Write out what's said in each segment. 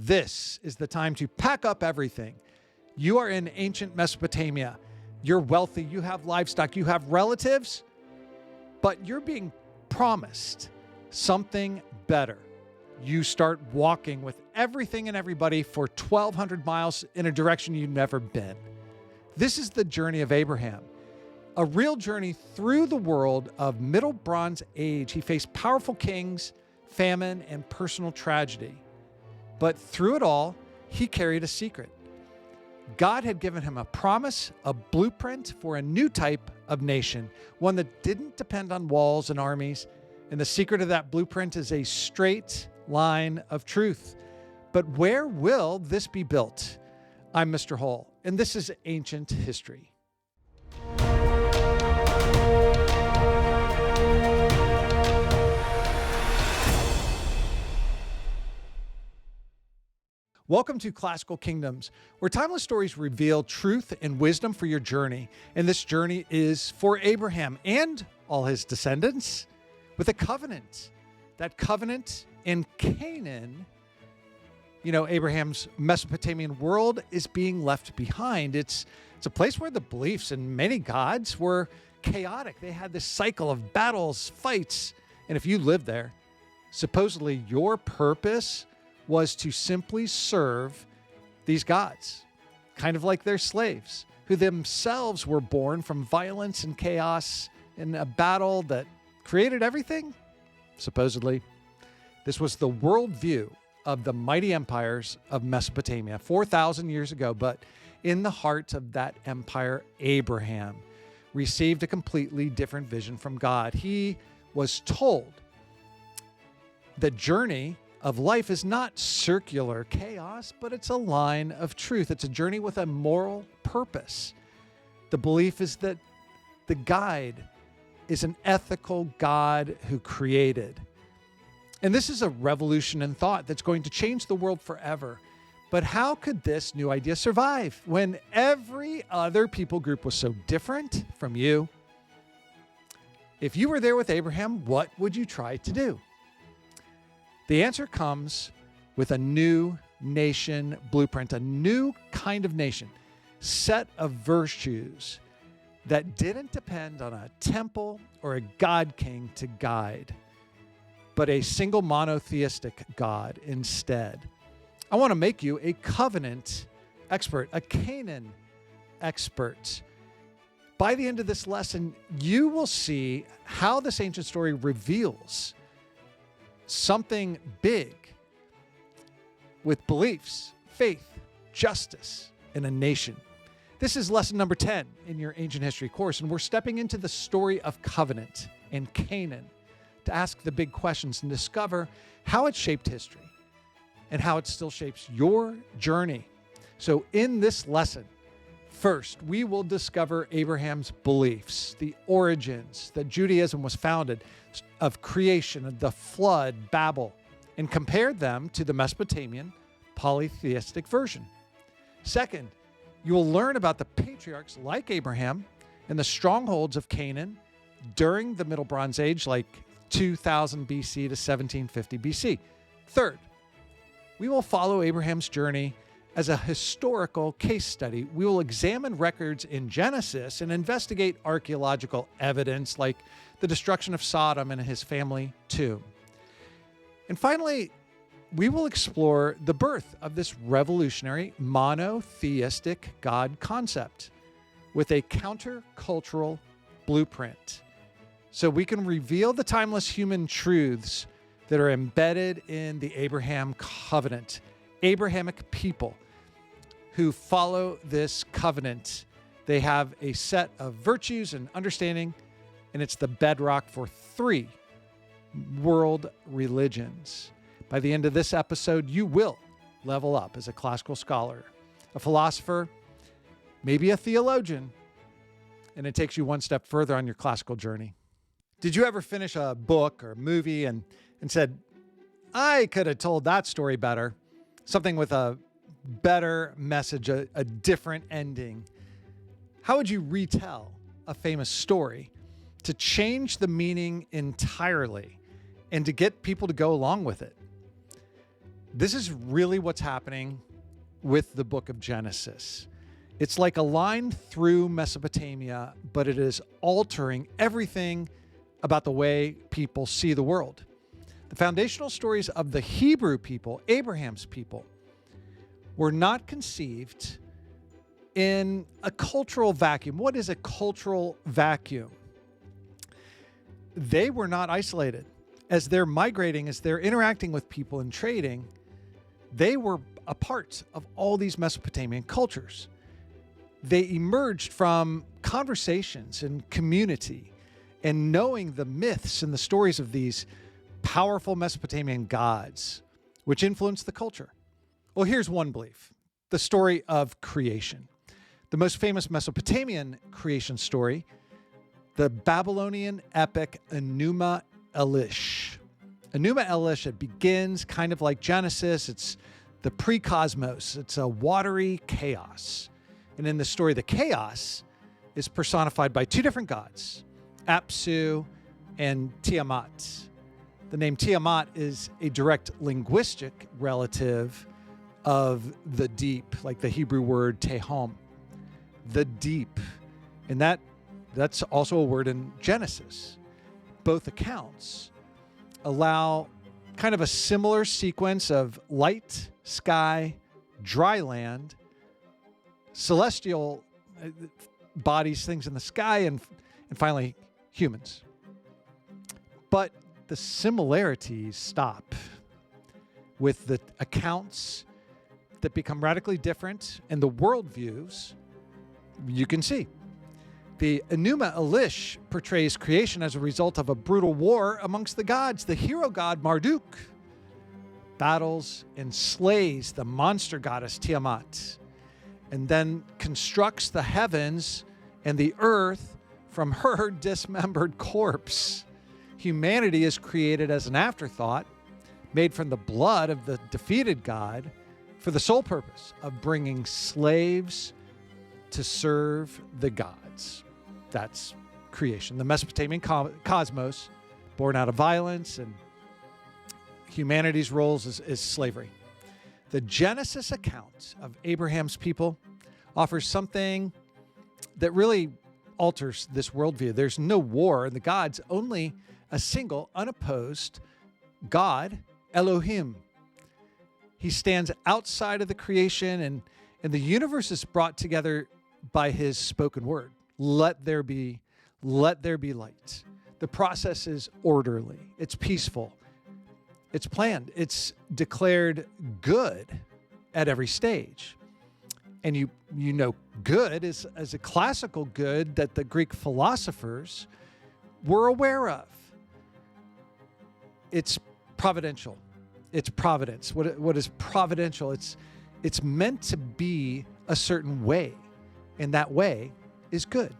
This is the time to pack up everything. You are in ancient Mesopotamia. You're wealthy, you have livestock, you have relatives, but you're being promised something better. You start walking with everything and everybody for 1,200 miles in a direction you've never been. This is the journey of Abraham, a real journey through the world of Middle Bronze Age. He faced powerful kings, famine, and personal tragedy. But through it all, he carried a secret. God had given him a promise, a blueprint for a new type of nation, one that didn't depend on walls and armies. And the secret of that blueprint is a straight line of truth. But where will this be built? I'm Mr. Hull, and this is Ancient History. Welcome to Classical Kingdoms, where timeless stories reveal truth and wisdom for your journey. And this journey is for Abraham and all his descendants with a covenant. That covenant in Canaan, Abraham's Mesopotamian world is being left behind. It's a place where the beliefs in many gods were chaotic. They had this cycle of battles, fights. And if you lived there, supposedly your purpose was to simply serve these gods, kind of like their slaves, who themselves were born from violence and chaos in a battle that created everything, supposedly. This was the worldview of the mighty empires of Mesopotamia 4,000 years ago, but in the heart of that empire, Abraham received a completely different vision from God. He was told the journey of life is not circular chaos, but it's a line of truth. It's a journey with a moral purpose. The belief is that the guide is an ethical God who created. And this is a revolution in thought that's going to change the world forever. But how could this new idea survive when every other people group was so different from you? If you were there with Abraham, what would you try to do? The answer comes with a new nation blueprint, a new kind of nation, set of virtues that didn't depend on a temple or a god king to guide, but a single monotheistic God instead. I want to make you a covenant expert, a Canaan expert. By the end of this lesson, you will see how this ancient story reveals something big with beliefs, faith, justice, in a nation. This is lesson number 10 in your ancient history course, and we're stepping into the story of covenant and Canaan to ask the big questions and discover how it shaped history and how it still shapes your journey. So in this lesson, first, we will discover Abraham's beliefs, the origins that Judaism was founded of creation, of the flood, Babel, and compare them to the Mesopotamian polytheistic version. Second, you will learn about the patriarchs like Abraham and the strongholds of Canaan during the Middle Bronze Age, like 2000 BC to 1750 BC. Third, we will follow Abraham's journey as a historical case study. We will examine records in Genesis and investigate archaeological evidence like the destruction of Sodom and his family tomb. And finally, we will explore the birth of this revolutionary monotheistic God concept with a countercultural blueprint, so we can reveal the timeless human truths that are embedded in the Abraham Covenant. Abrahamic people who follow this covenant, they have a set of virtues and understanding, and it's the bedrock for 3 world religions. By the end of this episode, you will level up as a classical scholar, a philosopher, maybe a theologian, and it takes you one step further on your classical journey. Did you ever finish a book or a movie and said, I could have told that story better? Something with a better message, a different ending. How would you retell a famous story to change the meaning entirely and to get people to go along with it? This is really what's happening with the book of Genesis. It's like a line through Mesopotamia, but it is altering everything about the way people see the world. The foundational stories of the Hebrew people, Abraham's people, were not conceived in a cultural vacuum. What is a cultural vacuum? They were not isolated. As they're migrating, as they're interacting with people and trading, they were a part of all these Mesopotamian cultures. They emerged from conversations and community and knowing the myths and the stories of these powerful Mesopotamian gods, which influenced the culture. Well, here's one belief: the story of creation. The most famous Mesopotamian creation story, the Babylonian epic Enuma Elish. Enuma Elish, it begins kind of like Genesis. It's the pre-cosmos. It's a watery chaos. And in the story, the chaos is personified by two different gods, Apsu and Tiamat. The name Tiamat is a direct linguistic relative of the deep, like the Hebrew word tehom, the deep. And that's also a word in Genesis. Both accounts allow kind of a similar sequence of light, sky, dry land, celestial bodies, things in the sky, and finally humans. But the similarities stop with the accounts that become radically different and the worldviews you can see. The Enuma Elish portrays creation as a result of a brutal war amongst the gods. The hero god Marduk battles and slays the monster goddess Tiamat, and then constructs the heavens and the earth from her dismembered corpse. Humanity is created as an afterthought, made from the blood of the defeated god, for the sole purpose of bringing slaves to serve the gods. That's creation. The Mesopotamian cosmos, born out of violence, and humanity's roles is slavery. The Genesis account of Abraham's people offers something that really alters this worldview. There's no war in the gods, only a single, unopposed God, Elohim. He stands outside of the creation, and the universe is brought together by his spoken word. Let there be light. The process is orderly. It's peaceful. It's planned. It's declared good at every stage. And you know good is as a classical good that the Greek philosophers were aware of. It's providential. It's providence. What is providential? It's meant to be a certain way, and that way is good.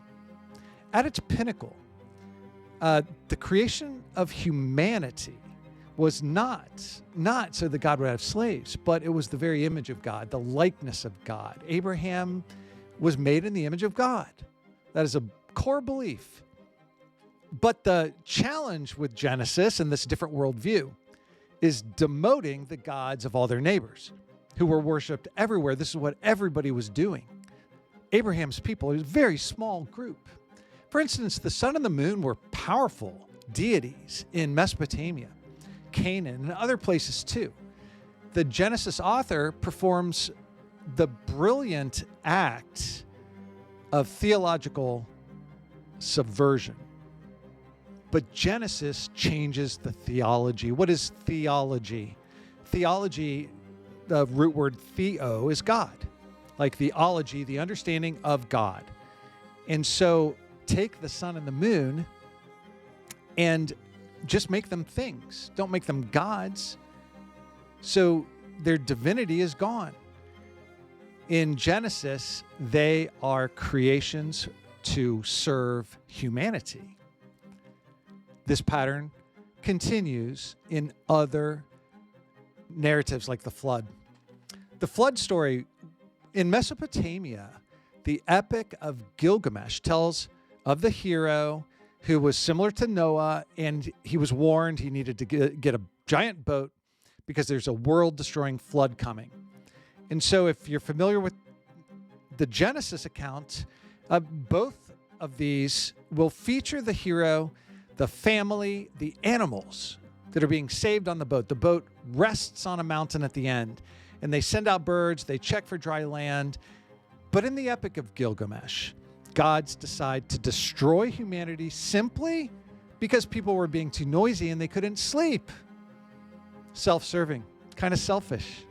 At its pinnacle, the creation of humanity was not so that God would have slaves, but it was the very image of God, the likeness of God. Abraham was made in the image of God. That is a core belief. But the challenge with Genesis and this different worldview is demoting the gods of all their neighbors who were worshipped everywhere. This is what everybody was doing. Abraham's people is a very small group. For instance, the sun and the moon were powerful deities in Mesopotamia, Canaan, and other places too. The Genesis author performs the brilliant act of theological subversion. But Genesis changes the theology. What is theology? Theology, the root word theo, is God. Like theology, the understanding of God. And so take the sun and the moon and just make them things. Don't make them gods. So their divinity is gone. In Genesis, they are creations to serve humanity. This pattern continues in other narratives like the flood. The flood story in Mesopotamia, the Epic of Gilgamesh tells of the hero who was similar to Noah, and he was warned he needed to get a giant boat because there's a world-destroying flood coming. And so if you're familiar with the Genesis account, both of these will feature the hero, the family, the animals that are being saved on the boat. The boat rests on a mountain at the end, and they send out birds, they check for dry land. But in the Epic of Gilgamesh, gods decide to destroy humanity simply because people were being too noisy and they couldn't sleep. Self-serving, kind of selfish.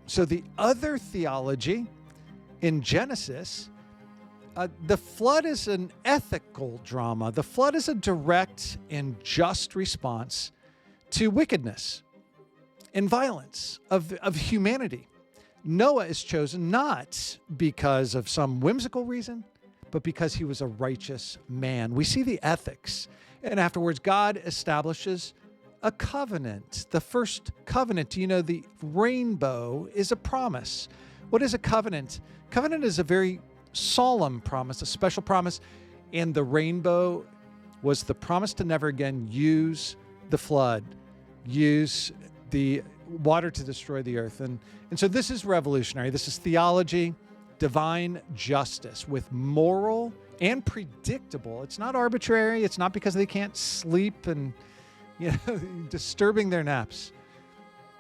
So the other theology in Genesis, the flood is an ethical drama. The flood is a direct and just response to wickedness and violence of humanity. Noah is chosen not because of some whimsical reason, but because he was a righteous man. We see the ethics. And afterwards, God establishes a covenant. The first covenant, the rainbow is a promise. What is a covenant? Covenant is a very solemn promise, a special promise. And the rainbow was the promise to never again use the flood, use the water to destroy the earth. And so this is revolutionary. This is theology, divine justice with moral and predictable. It's not arbitrary. It's not because they can't sleep and disturbing their naps.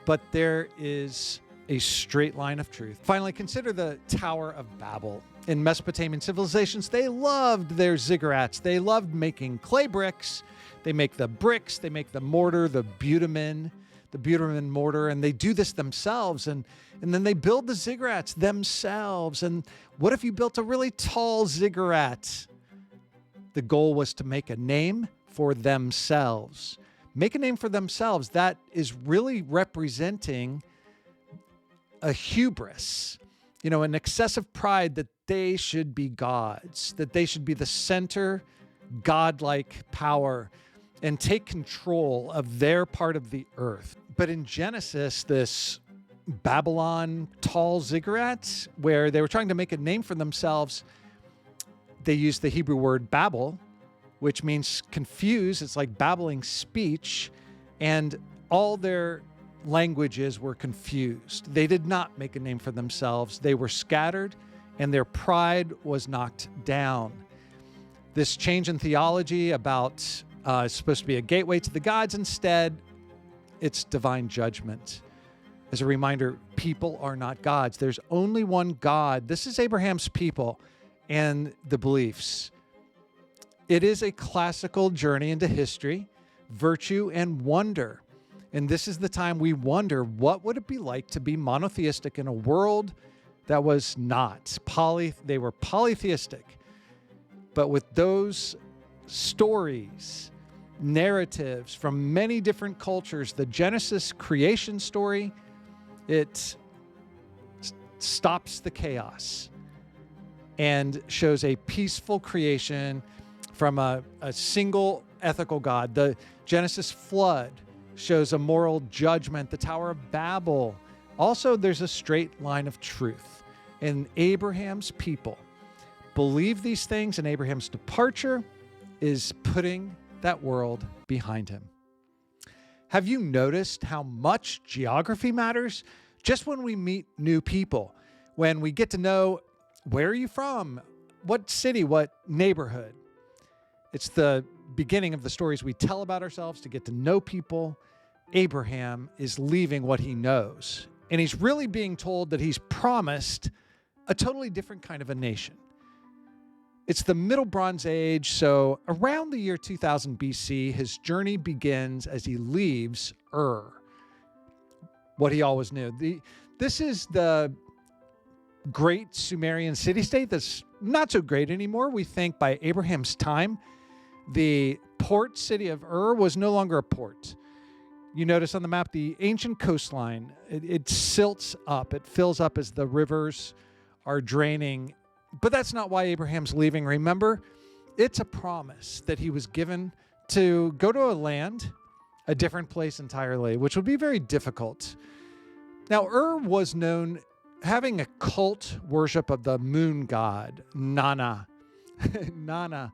But there is a straight line of truth. Finally, consider the Tower of Babel. In Mesopotamian civilizations, they loved their ziggurats. They loved making clay bricks. They make the bricks, they make the mortar, the bitumen mortar, and they do this themselves. And then they build the ziggurats themselves. And what if you built a really tall ziggurat? The goal was to make a name for themselves. Make a name for themselves. That is really representing a hubris, an excessive pride that they should be gods, that they should be the center, godlike power, and take control of their part of the earth. But in Genesis, this Babylon tall ziggurat, where they were trying to make a name for themselves, they used the Hebrew word Babel, which means confuse. It's like babbling speech, and all their languages were confused. They did not make a name for themselves. They were scattered, and their pride was knocked down. This change in theology about it's supposed to be a gateway to the gods. Instead, it's divine judgment. As a reminder, people are not gods. There's only one God. This is Abraham's people and the beliefs. It is a classical journey into history, virtue, and wonder. And this is the time we wonder, what would it be like to be monotheistic in a world that was not? They were polytheistic. But with those stories, narratives from many different cultures, the Genesis creation story, it stops the chaos and shows a peaceful creation from a single ethical God. The Genesis flood shows a moral judgment. The Tower of Babel, also there's a straight line of truth. And Abraham's people believe these things, and Abraham's departure is putting that world behind him. Have you noticed how much geography matters? Just when we meet new people, when we get to know, where are you from? What city? What neighborhood? It's the beginning of the stories we tell about ourselves to get to know people. Abraham is leaving what he knows, and he's really being told that he's promised a totally different kind of a nation. It's the Middle Bronze Age, so around the year 2000 BC, his journey begins as he leaves Ur, what he always knew. This is the great Sumerian city-state that's not so great anymore. We think by Abraham's time, the port city of Ur was no longer a port. You notice on the map, the ancient coastline, it silts up. It fills up as the rivers are draining. But that's not why Abraham's leaving. Remember, it's a promise that he was given to go to a land, a different place entirely, which would be very difficult. Now, Ur was known having a cult worship of the moon god, Nana. Nana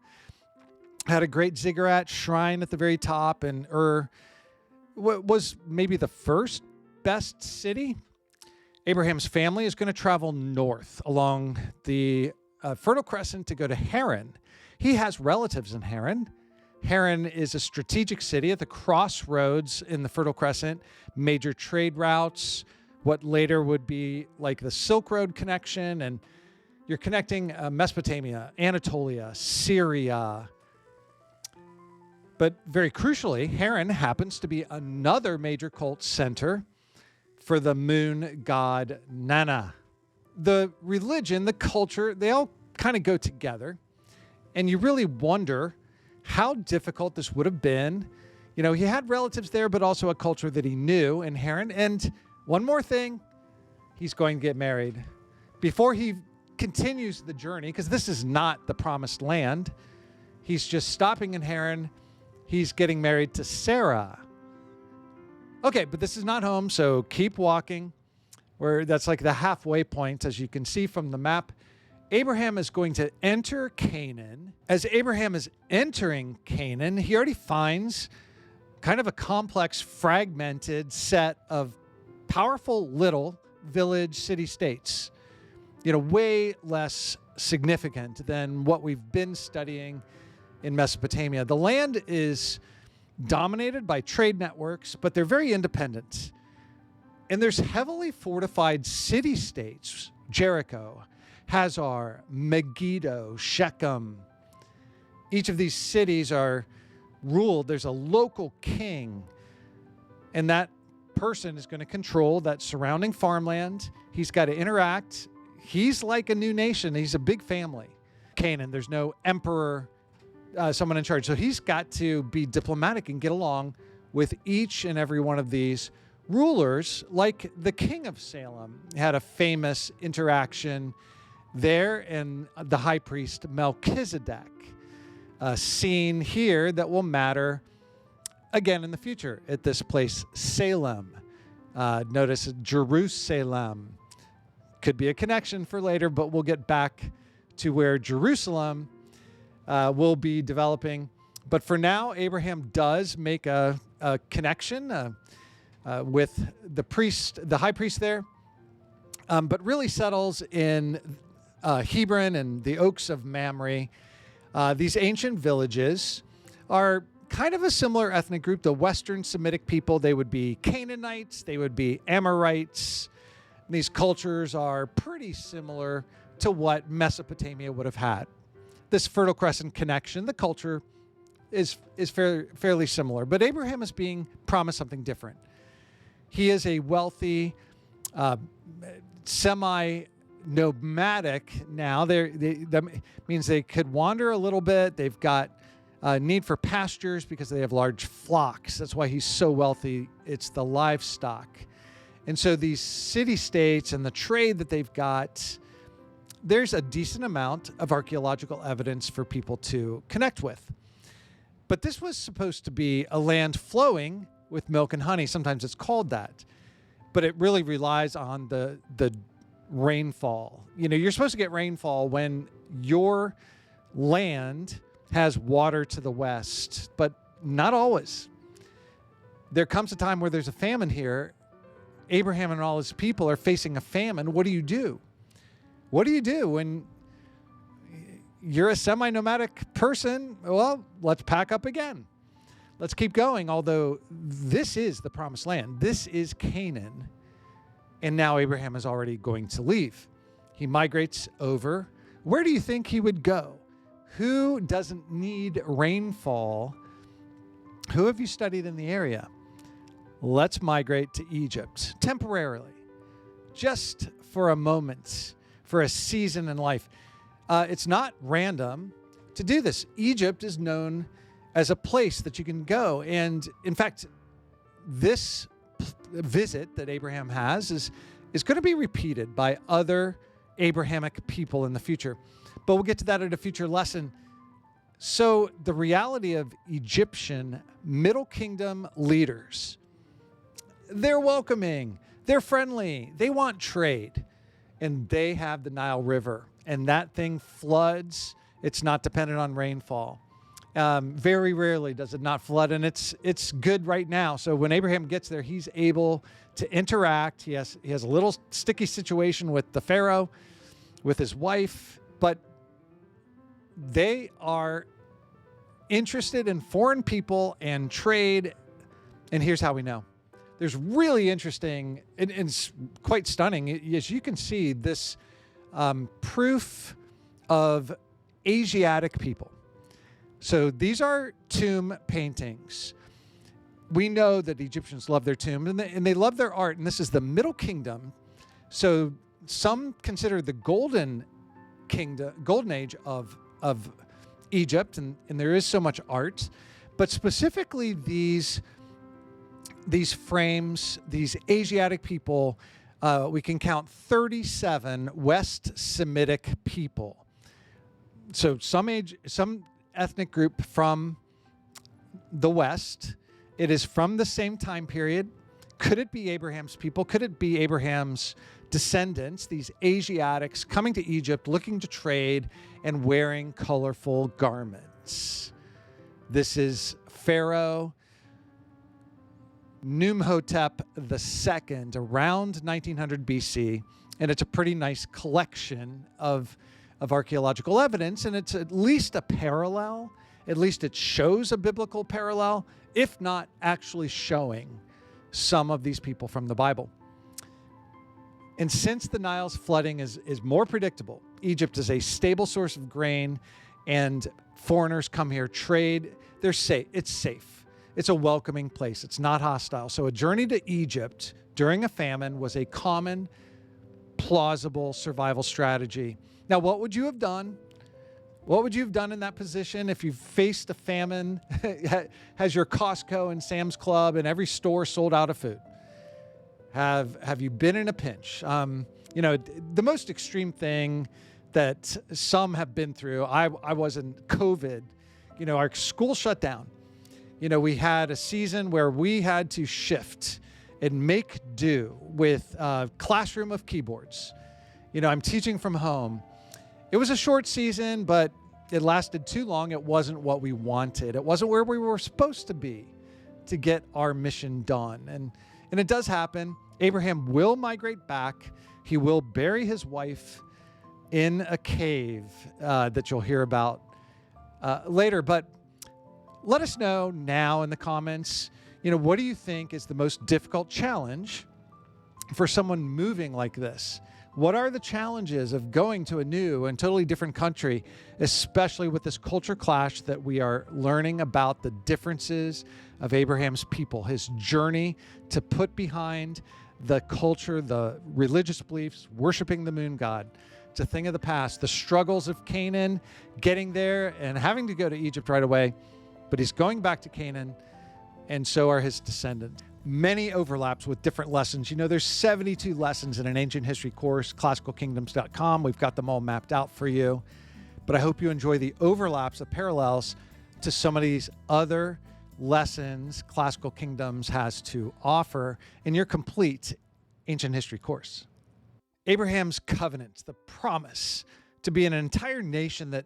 had a great ziggurat shrine at the very top, and Ur was maybe the first best city. Abraham's family is going to travel north along the Fertile Crescent to go to Haran. He has relatives in Haran. Haran is a strategic city at the crossroads in the Fertile Crescent, major trade routes, what later would be like the Silk Road connection, and you're connecting Mesopotamia, Anatolia, Syria. But very crucially, Haran happens to be another major cult center for the moon god Nana. The religion, the culture, they all kind of go together. And you really wonder how difficult this would have been. You know, he had relatives there, but also a culture that he knew in Haran. And one more thing, he's going to get married. Before he continues the journey, because this is not the promised land, he's just stopping in Haran. He's getting married to Sarah. Okay, but this is not home, so keep walking. That's like the halfway point, as you can see from the map. Abraham is going to enter Canaan. As Abraham is entering Canaan, he already finds kind of a complex, fragmented set of powerful little village city-states. You know, way less significant than what we've been studying in Mesopotamia. The land is dominated by trade networks, but they're very independent. And there's heavily fortified city-states, Jericho, Hazar, Megiddo, Shechem. Each of these cities are ruled. There's a local king, and that person is going to control that surrounding farmland. He's got to interact. He's like a new nation. He's a big family. Canaan, there's no emperor, someone in charge. So he's got to be diplomatic and get along with each and every one of these rulers, like the king of Salem had a famous interaction there, and the high priest Melchizedek, a scene here that will matter again in the future at this place, Salem. Notice Jerusalem. Could be a connection for later, but we'll get back to where Jerusalem will be developing. But for now, Abraham does make a connection with the high priest there, but really settles in Hebron and the Oaks of Mamre. These ancient villages are kind of a similar ethnic group. The Western Semitic people, they would be Canaanites, they would be Amorites. These cultures are pretty similar to what Mesopotamia would have had. This Fertile Crescent connection, the culture is fairly similar, but Abraham is being promised something different. He is a wealthy, semi-nomadic now. That means they could wander a little bit. They've got need for pastures because they have large flocks. That's why he's so wealthy. It's the livestock. And so these city-states and the trade that they've got, there's a decent amount of archaeological evidence for people to connect with. But this was supposed to be a land flowing with milk and honey. Sometimes it's called that. But it really relies on the rainfall. You know, you're supposed to get rainfall when your land has water to the west, but not always. There comes a time where there's a famine here. Abraham and all his people are facing a famine. What do you do? What do you do when you're a semi-nomadic person? Well, let's pack up again. Let's keep going, although this is the promised land. This is Canaan, and now Abraham is already going to leave. He migrates over. Where do you think he would go? Who doesn't need rainfall? Who have you studied in the area? Let's migrate to Egypt temporarily, just for a moment, for a season in life. It's not random to do this. Egypt is known as a place that you can go. And in fact, this visit that Abraham has is going to be repeated by other Abrahamic people in the future. But we'll get to that at a future lesson. So the reality of Egyptian Middle Kingdom leaders, they're welcoming, they're friendly, they want trade, and they have the Nile River, and that thing floods. It's not dependent on rainfall. Very rarely does it not flood, and it's good right now. So when Abraham gets there, he's able to interact. He has a little sticky situation with the Pharaoh, with his wife, but they are interested in foreign people and trade. And here's how we know. There's really interesting and it's quite stunning. As you can see, this proof of Asiatic people. So these are tomb paintings. We know that Egyptians love their tomb and they love their art. And this is the Middle Kingdom. So some consider the golden age of Egypt, and there is so much art. But specifically these frames, these Asiatic people, we can count 37 West Semitic people. So some ethnic group from the West. It is from the same time period. Could it be Abraham's people? Could it be Abraham's descendants, these Asiatics coming to Egypt, looking to trade and wearing colorful garments? This is Pharaoh Numhotep II around 1900 BC, and it's a pretty nice collection of archaeological evidence, and it's at least a parallel. At least it shows a biblical parallel, if not actually showing some of these people from the Bible. And since the Nile's flooding is more predictable, Egypt is a stable source of grain, and foreigners come here, trade. They're safe. It's safe. It's a welcoming place. It's not hostile. So a journey to Egypt during a famine was a common, plausible survival strategy. Now, what would you have done? What would you have done in that position if you faced a famine, has your Costco and Sam's Club and every store sold out of food? Have you been in a pinch? The most extreme thing that some have been through, I was in COVID. Our school shut down. We had a season where we had to shift and make do with a classroom of keyboards. I'm teaching from home. It was a short season, but it lasted too long. It wasn't what we wanted. It wasn't where we were supposed to be to get our mission done. And it does happen. Abraham will migrate back. He will bury his wife in a cave that you'll hear about later. But let us know now in the comments, what do you think is the most difficult challenge for someone moving like this? What are the challenges of going to a new and totally different country, especially with this culture clash that we are learning about the differences of Abraham's people, his journey to put behind the culture, the religious beliefs, worshiping the moon god. It's a thing of the past. The struggles of Canaan, getting there and having to go to Egypt right away, but he's going back to Canaan, and so are his descendants. Many overlaps with different lessons. There's 72 lessons in an ancient history course, classicalkingdoms.com. We've got them all mapped out for you. But I hope you enjoy the overlaps, the parallels to some of these other lessons Classical Kingdoms has to offer in your complete ancient history course. Abraham's covenant, the promise to be an entire nation that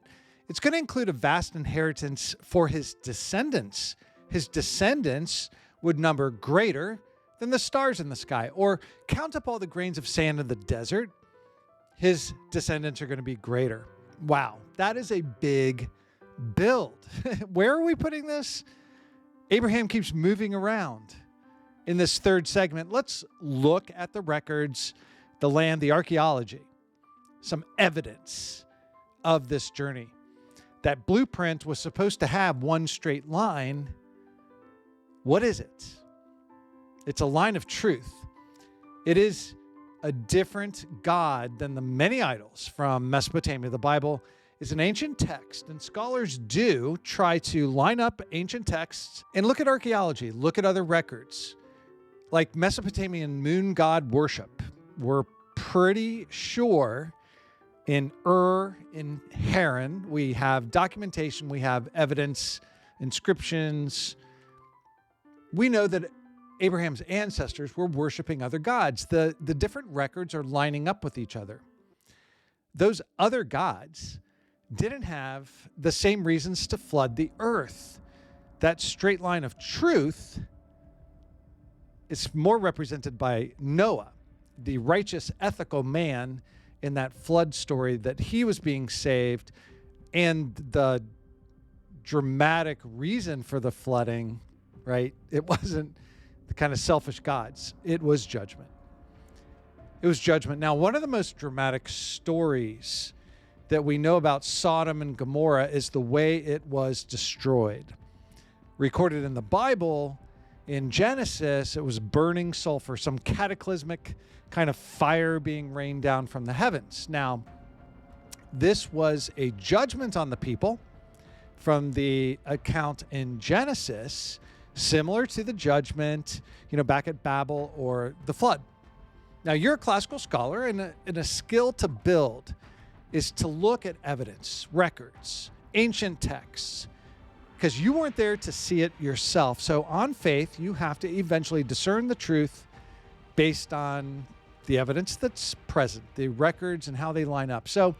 it's going to include a vast inheritance for his descendants. His descendants would number greater than the stars in the sky, or count up all the grains of sand in the desert. His descendants are going to be greater. Wow, that is a big build. Where are we putting this? Abraham keeps moving around. In this third segment, let's look at the records, the land, the archaeology, some evidence of this journey. That blueprint was supposed to have one straight line. What is it? It's a line of truth. It is a different God than the many idols from Mesopotamia. The Bible is an ancient text, and scholars do try to line up ancient texts and look at archaeology, look at other records. Like Mesopotamian moon god worship, we're pretty sure in in Haran, we have documentation, we have evidence, inscriptions. We know that Abraham's ancestors were worshiping other gods. The different records are lining up with each other. Those other gods didn't have the same reasons to flood the earth. That straight line of truth is more represented by Noah, the righteous, ethical man in that flood story, that he was being saved, and the dramatic reason for the flooding, right? It wasn't the kind of selfish gods. It was judgment. It was judgment. Now, one of the most dramatic stories that we know about Sodom and Gomorrah is the way it was destroyed. Recorded in the Bible, in Genesis, it was burning sulfur, some cataclysmic kind of fire being rained down from the heavens. Now, this was a judgment on the people from the account in Genesis, similar to the judgment, back at Babel or the flood. Now, you're a classical scholar, and a skill to build is to look at evidence, records, ancient texts, because you weren't there to see it yourself. So on faith, you have to eventually discern the truth based on the evidence that's present, the records and how they line up. So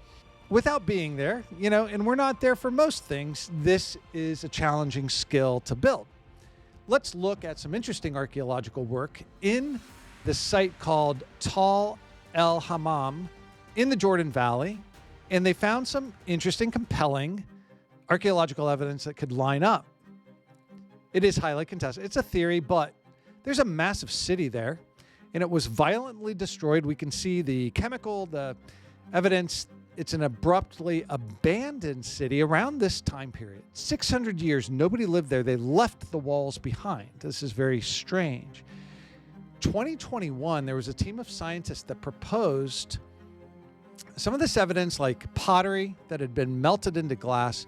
without being there, and we're not there for most things, this is a challenging skill to build. Let's look at some interesting archaeological work in the site called Tal El Hammam in the Jordan Valley. And they found some interesting, compelling archaeological evidence that could line up. It is highly contested. It's a theory, but there's a massive city there, and it was violently destroyed. We can see the evidence. It's an abruptly abandoned city around this time period. 600 years, nobody lived there. They left the walls behind. This is very strange. 2021, there was a team of scientists that proposed some of this evidence, like pottery that had been melted into glass,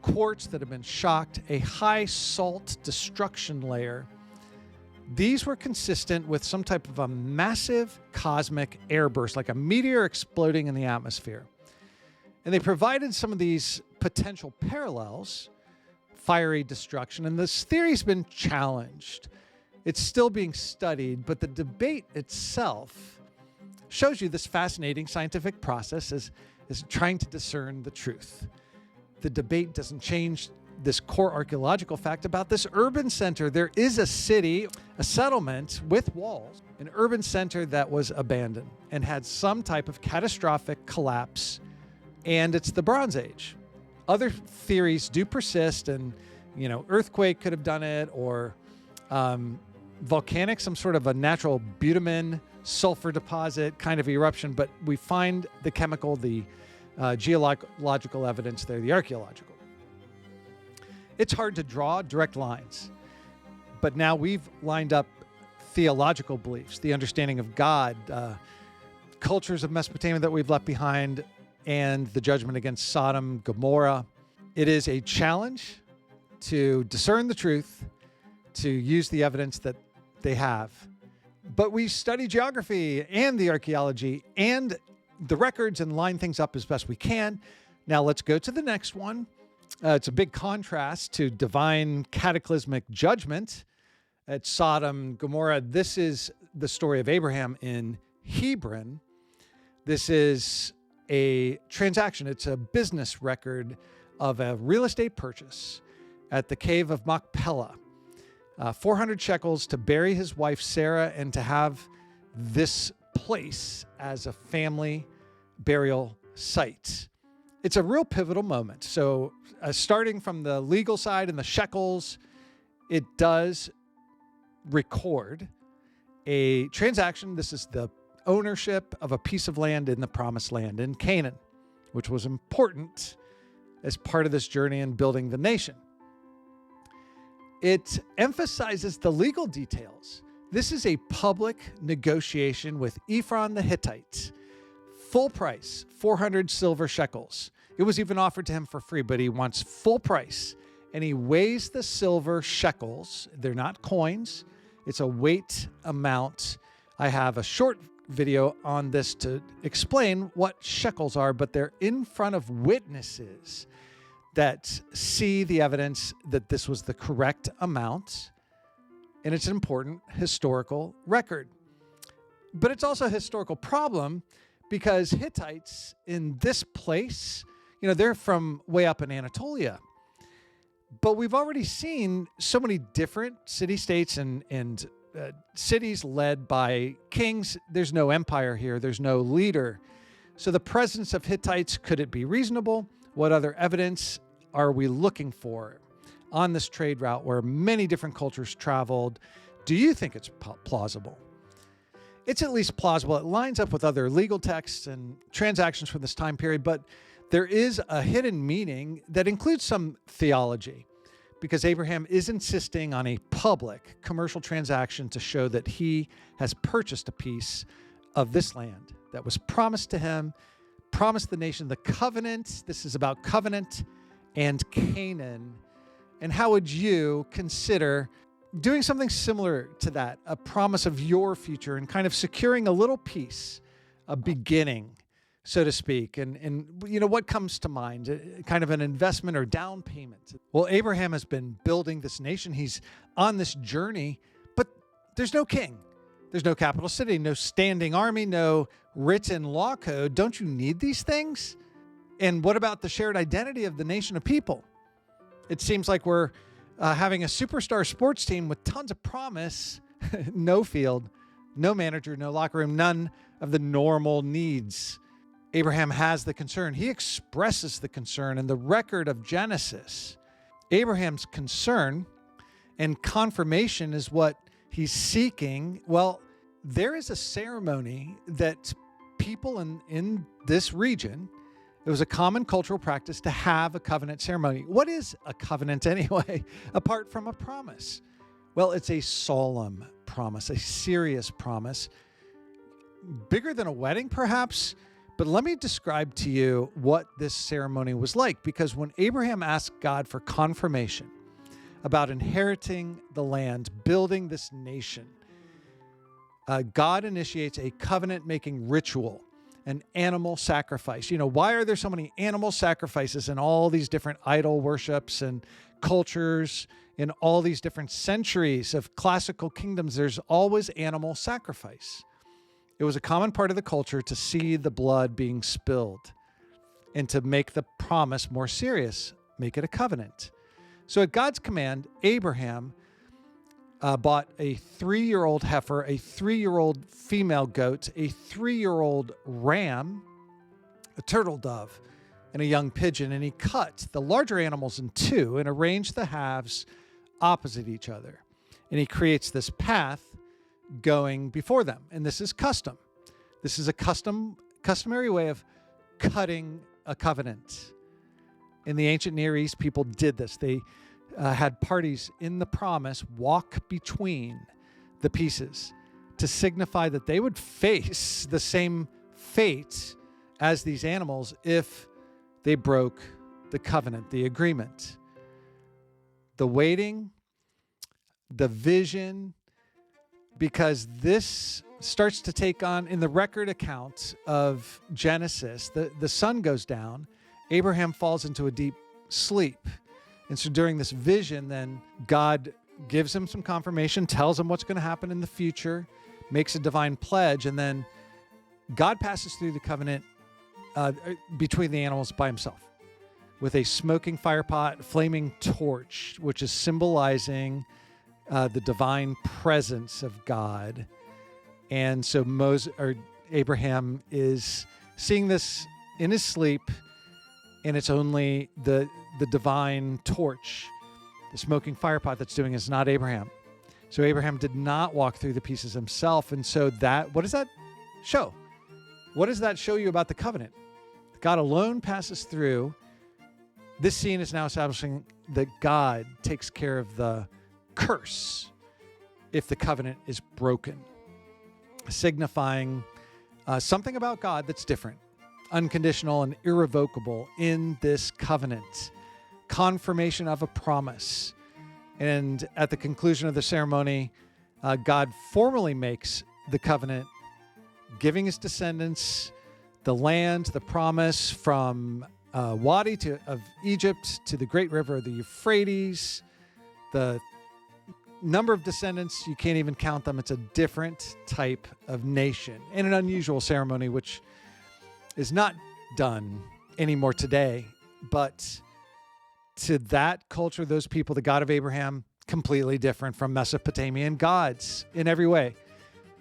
quartz that had been shocked, a high salt destruction layer. These were consistent with some type of a massive cosmic airburst, like a meteor exploding in the atmosphere. And they provided some of these potential parallels, fiery destruction, and this theory's been challenged. It's still being studied, but the debate itself shows you this fascinating scientific process is trying to discern the truth. The debate doesn't change this core archaeological fact about this urban center. There is a city, a settlement with walls, an urban center that was abandoned and had some type of catastrophic collapse, and it's the Bronze Age. Other theories do persist, and earthquake could have done it, or volcanic, some sort of a natural bitumen sulfur deposit kind of eruption, but we find the chemical, the geological evidence there, the archaeological. It's hard to draw direct lines, but now we've lined up theological beliefs, the understanding of God, cultures of Mesopotamia that we've left behind, and the judgment against Sodom, Gomorrah. It is a challenge to discern the truth, to use the evidence that they have. But we study geography and the archaeology and the records and line things up as best we can. Now let's go to the next one. It's a big contrast to divine cataclysmic judgment at Sodom, Gomorrah. This is the story of Abraham in Hebron. This is a transaction. It's a business record of a real estate purchase at the cave of Machpelah. 400 shekels to bury his wife Sarah and to have this place as a family burial site. It's a real pivotal moment. So starting from the legal side and the shekels, it does record a transaction. This is the ownership of a piece of land in the promised land in Canaan, which was important as part of this journey in building the nation. It emphasizes the legal details. This is a public negotiation with Ephron the Hittite. Full price, 400 silver shekels. It was even offered to him for free, but he wants full price. And he weighs the silver shekels. They're not coins. It's a weight amount. I have a short video on this to explain what shekels are, but they're in front of witnesses that see the evidence that this was the correct amount, and it's an important historical record. But it's also a historical problem because Hittites in this place They're from way up in Anatolia. But we've already seen so many different city-states and cities led by kings. There's no empire here. There's no leader. So the presence of Hittites, could it be reasonable? What other evidence are we looking for on this trade route where many different cultures traveled? Do you think it's plausible? It's at least plausible. It lines up with other legal texts and transactions from this time period, but there is a hidden meaning that includes some theology, because Abraham is insisting on a public commercial transaction to show that he has purchased a piece of this land that was promised to him, promised the nation, the covenant. This is about covenant and Canaan. And how would you consider doing something similar to that, a promise of your future and kind of securing a little piece, a beginning, so to speak? And what comes to mind? Kind of an investment or down payment. Well, Abraham has been building this nation. He's on this journey, but there's no king. There's no capital city, no standing army, no written law code. Don't you need these things? And what about the shared identity of the nation of people? It seems like we're having a superstar sports team with tons of promise, no field, no manager, no locker room, none of the normal needs. Abraham has the concern. He expresses the concern in the record of Genesis. Abraham's concern and confirmation is what he's seeking. Well, there is a ceremony that people in this region, it was a common cultural practice to have a covenant ceremony. What is a covenant anyway, apart from a promise? Well, it's a solemn promise, a serious promise, bigger than a wedding perhaps. But let me describe to you what this ceremony was like, because when Abraham asked God for confirmation about inheriting the land, building this nation, God initiates a covenant-making ritual, an animal sacrifice. Why are there so many animal sacrifices in all these different idol worships and cultures, in all these different centuries of classical kingdoms? There's always animal sacrifice. It was a common part of the culture to see the blood being spilled and to make the promise more serious, make it a covenant. So at God's command, Abraham bought a 3-year-old heifer, a 3-year-old female goat, a 3-year-old ram, a turtle dove, and a young pigeon, and he cut the larger animals in two and arranged the halves opposite each other. And he creates this path going before them. And this is custom. This is a customary way of cutting a covenant. In the ancient Near East, people did this. They had parties in the promise walk between the pieces to signify that they would face the same fate as these animals if they broke the covenant, the agreement. The waiting, the vision, because this starts to take on, in the record account of Genesis, the sun goes down, Abraham falls into a deep sleep. And so during this vision, then God gives him some confirmation, tells him what's going to happen in the future, makes a divine pledge, and then God passes through the covenant between the animals by himself with a smoking firepot, flaming torch, which is symbolizing the divine presence of God. And so Abraham is seeing this in his sleep, and it's only the divine torch, the smoking firepot that's doing it. It's not Abraham. So Abraham did not walk through the pieces himself. And so what does that show? What does that show you about the covenant? God alone passes through. This scene is now establishing that God takes care of the curse if the covenant is broken, signifying something about God that's different, unconditional and irrevocable in this covenant, confirmation of a promise. And at the conclusion of the ceremony, God formally makes the covenant, giving his descendants the land, the promise from Wadi of Egypt to the great river of the Euphrates. The number of descendants, you can't even count them. It's a different type of nation in an unusual ceremony, which is not done anymore today. But to that culture, those people, the God of Abraham, completely different from Mesopotamian gods in every way.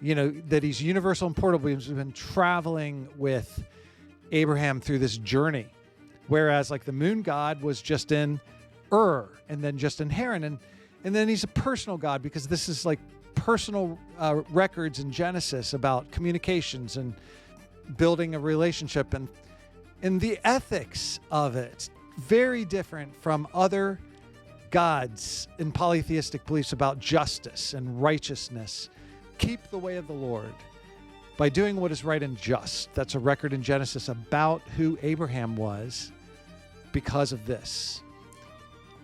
That he's universal and portable. He's been traveling with Abraham through this journey. Whereas like the moon god was just in Ur and then just in Haran. And then he's a personal God because this is like personal records in Genesis about communications and building a relationship and the ethics of it. Very different from other gods in polytheistic beliefs about justice and righteousness. Keep the way of the Lord by doing what is right and just. That's a record in Genesis about who Abraham was because of this.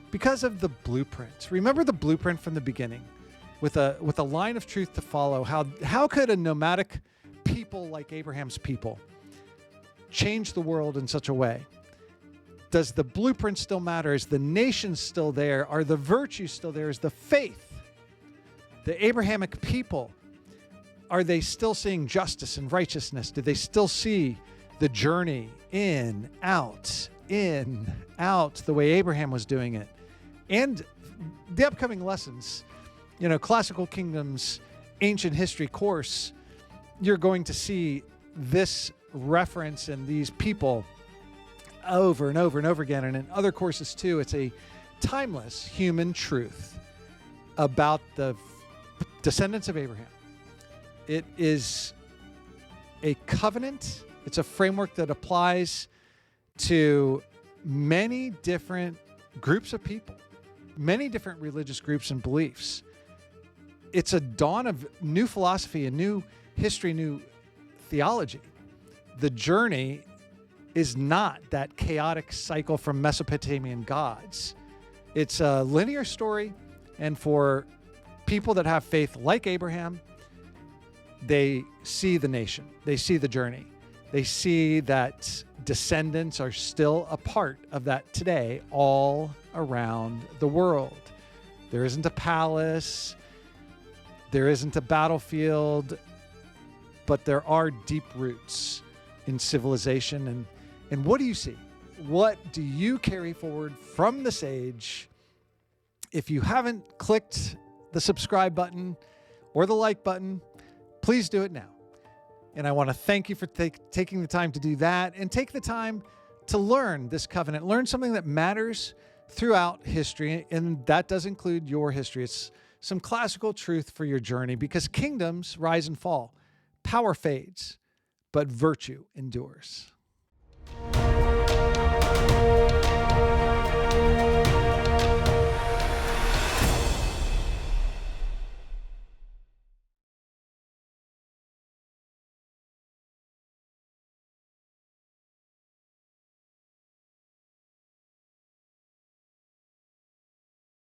Because of the blueprint. Remember the blueprint from the beginning with a line of truth to follow. How could a nomadic people like Abraham's people change the world in such a way? Does the blueprint still matter? Is the nation still there? Are the virtues still there? Is the faith, the Abrahamic people, are they still seeing justice and righteousness? Do they still see the journey in, out, the way Abraham was doing it? And the upcoming lessons, Classical Kingdom's ancient history course, you're going to see this reference and these people over and over and over again. And in other courses too, it's a timeless human truth about the descendants of Abraham. It is a covenant. It's a framework that applies to many different groups of people, many different religious groups and beliefs. It's a dawn of new philosophy, a new history, new theology. The journey is not that chaotic cycle from Mesopotamian gods. It's a linear story, and for people that have faith like Abraham, they see the nation, they see the journey, they see that descendants are still a part of that today all around the world. There isn't a palace, there isn't a battlefield, but there are deep roots in civilization. And what do you see? What do you carry forward from this age? If you haven't clicked the subscribe button or the like button, please do it now. And I want to thank you for taking the time to do that and take the time to learn this covenant, learn something that matters throughout history. And that does include your history. It's some classical truth for your journey, because kingdoms rise and fall, power fades, but virtue endures.